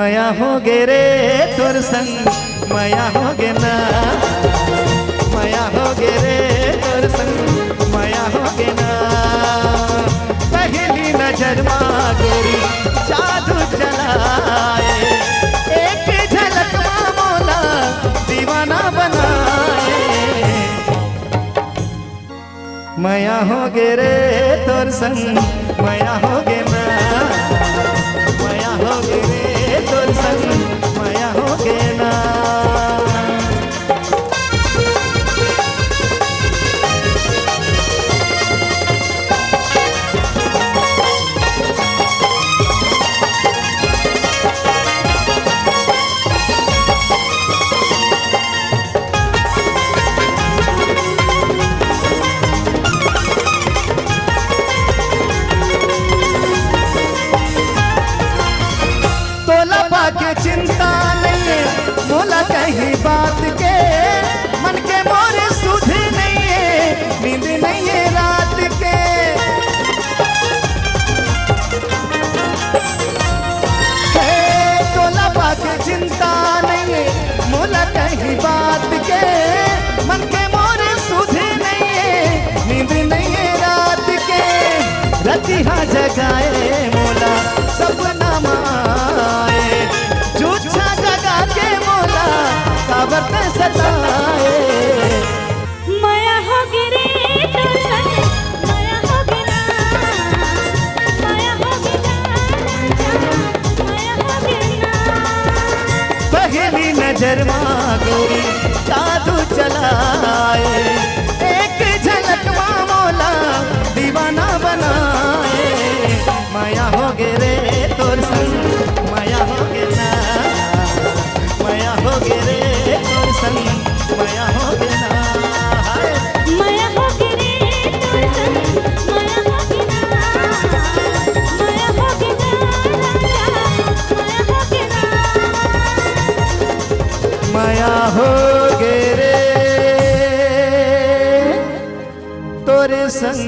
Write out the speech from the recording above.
माया हो गे रे तोर संग माया हो गे ना, माया हो गे रे तोर संग माया हो गे ना। पहली नजर माँ गोरी जादू चलाए, एक झलक माँ मोला दीवाना बनाए। माया हो गे रे तोर संग माया हो गे ना, माया हो गे रे तोर संग माया हो गे ना। के चिंता नहीं है मोला कहीं बात के, मन के मोरे सुध नहीं है नींद नहीं है रात के। तोला पाके चिंता नहीं है मोला कहीं बात के, मन के मोरे सुध नहीं है नींद नहीं है रात के। रतिहा जगाए मोला सपना माए, झूठा जगा के मोला काबर ते सताए। माया हो गे रे तोर संग माया हो गे ना, माया हो गे ना, माया हो गे ना। पहली नजर माँ गोरी जादू चलाए, एक झलक माँ मोला दीवाना बनाए। माया हो गे रे तोर संग माया हो गे ना, माया हो गे रे तोर संग माया हो गे ना। माया हो गे रे तोर संग माया हो गे ना, माया हो गे ना, माया हो गे ना। माया हो गे रे तोरे संग